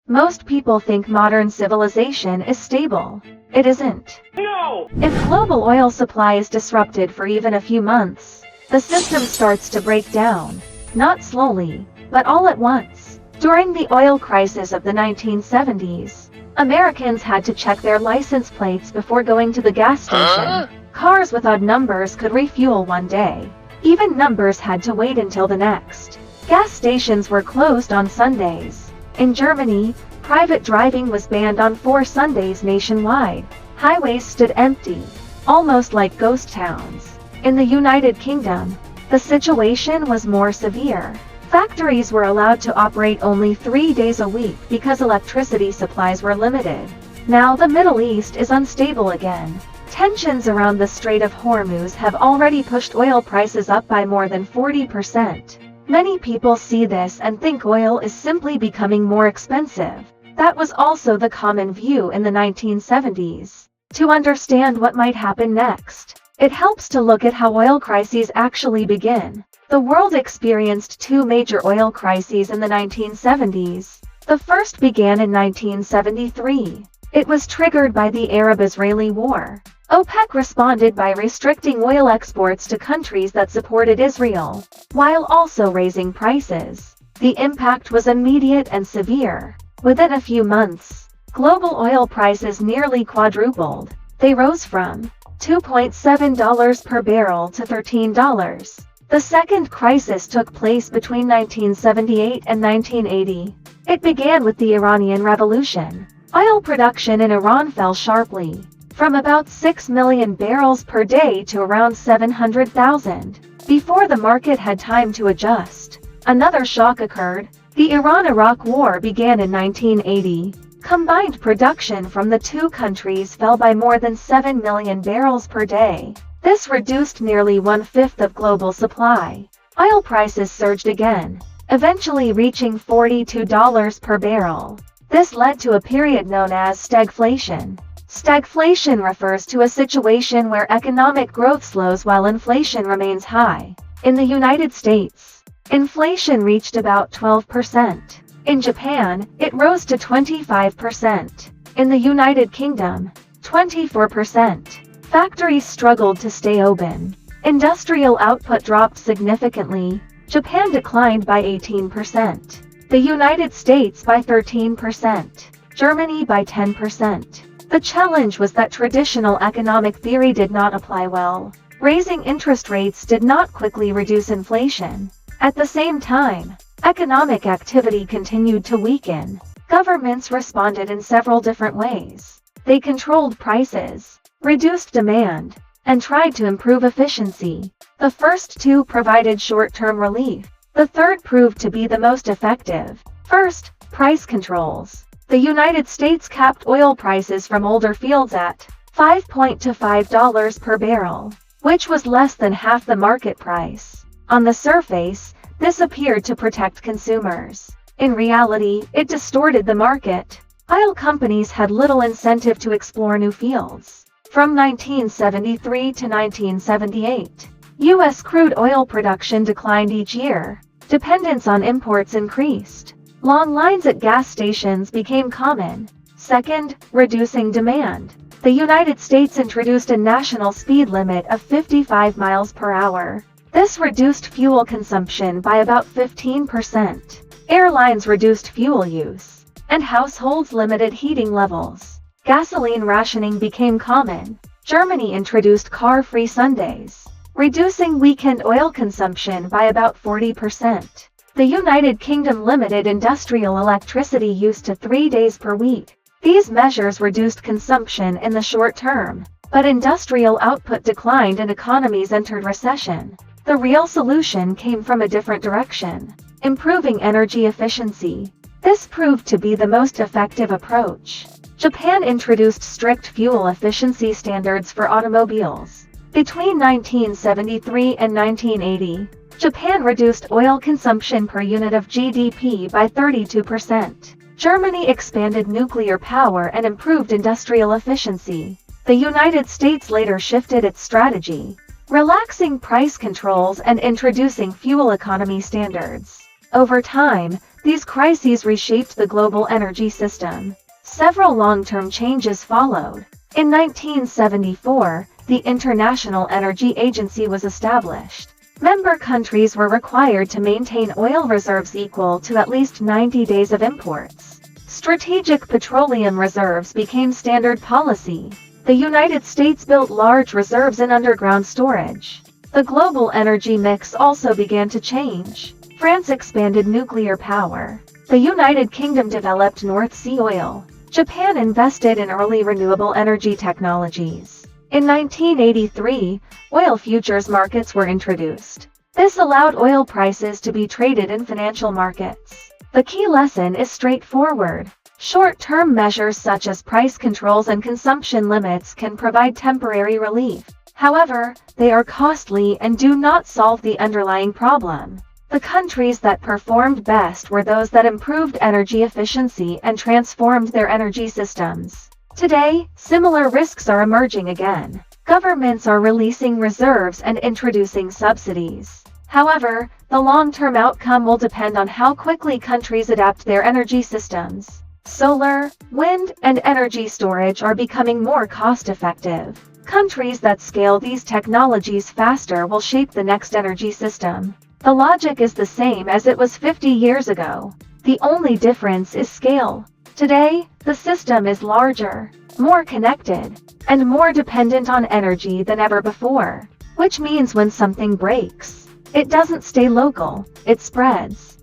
Most people think modern civilization is stable. It isn't. No! If global oil supply is disrupted for even a few months, the system starts to break down. Not slowly, but all at once. During the oil crisis of the 1970s, Americans had to check their license plates before going to the gas station. Cars with odd numbers could refuel one day. Even numbers had to wait until the next. Gas stations were closed on Sundays. In Germany, private driving was banned on 4 Sundays nationwide. Highways stood empty, almost like ghost towns. In the United Kingdom, the situation was more severe. Factories were allowed to operate only 3 days a week because electricity supplies were limited. Now the Middle East is unstable again. Tensions around the Strait of Hormuz have already pushed oil prices up by more than 40%. Many people see this and think oil is simply becoming more expensive. That was also the common view in the 1970s. To understand what might happen next, it helps to look at how oil crises actually begin. The world experienced 2 major oil crises in the 1970s. The first began in 1973. It was triggered by the Arab-Israeli War. OPEC responded by restricting oil exports to countries that supported Israel, while also raising prices. The impact was immediate and severe. Within a few months, global oil prices nearly quadrupled. They rose from $2.7 per barrel to $13. The second crisis took place between 1978 and 1980. It began with the Iranian Revolution. Oil production in Iran fell sharply, from about 6 million barrels per day to around 700,000, before the market had time to adjust. Another shock occurred. The Iran-Iraq War began in 1980. Combined production from the two countries fell by more than 7 million barrels per day. This reduced nearly 1/5 of global supply. Oil prices surged again, eventually reaching $42 per barrel. This led to a period known as stagflation. Stagflation refers to a situation where economic growth slows while inflation remains high. In the United States, inflation reached about 12%. In Japan, it rose to 25%. In the United Kingdom, 24%. Factories struggled to stay open. Industrial output dropped significantly. Japan declined by 18%. The United States by 13%. Germany by 10%. The challenge was that traditional economic theory did not apply well. Raising interest rates did not quickly reduce inflation. At the same time, economic activity continued to weaken. Governments responded in several different ways. They controlled prices, reduced demand, and tried to improve efficiency. The first two provided short-term relief. The third proved to be the most effective. First, price controls. The United States capped oil prices from older fields at $5.25 per barrel, which was less than half the market price. On the surface, this appeared to protect consumers. In reality, it distorted the market. Oil companies had little incentive to explore new fields. From 1973 to 1978, U.S. crude oil production declined each year. Dependence on imports increased. Long lines at gas stations became common. Second, reducing demand. The United States introduced a national speed limit of 55 miles per hour. This reduced fuel consumption by about 15%. Airlines reduced fuel use, and households limited heating levels. Gasoline rationing became common. Germany introduced car-free Sundays, reducing weekend oil consumption by about 40%. The United Kingdom limited industrial electricity use to 3 days per week. These measures reduced consumption in the short term, but industrial output declined and economies entered recession. The real solution came from a different direction: improving energy efficiency. This proved to be the most effective approach. Japan introduced strict fuel efficiency standards for automobiles. Between 1973 and 1980, Japan reduced oil consumption per unit of GDP by 32%. Germany expanded nuclear power and improved industrial efficiency. The United States later shifted its strategy, relaxing price controls and introducing fuel economy standards. Over time, These crises reshaped the global energy system. Several long-term changes followed. In 1974, the International Energy Agency was established. Member countries were required to maintain oil reserves equal to at least 90 days of imports. Strategic petroleum reserves became standard policy. The United States built large reserves in underground storage. The global energy mix also began to change. France expanded nuclear power. The United Kingdom developed North Sea oil. Japan invested in early renewable energy technologies. In 1983, oil futures markets were introduced. This allowed oil prices to be traded in financial markets. The key lesson is straightforward. Short-term measures such as price controls and consumption limits can provide temporary relief. However, they are costly and do not solve the underlying problem. The countries that performed best were those that improved energy efficiency and transformed their energy systems. Today, similar risks are emerging again. Governments are releasing reserves and introducing subsidies. However, the long-term outcome will depend on how quickly countries adapt their energy systems. Solar, wind, and energy storage are becoming more cost-effective. Countries that scale these technologies faster will shape the next energy system. The logic is the same as it was 50 years ago. The only difference is scale. Today, the system is larger, more connected, and more dependent on energy than ever before. Which means when something breaks, it doesn't stay local, it spreads.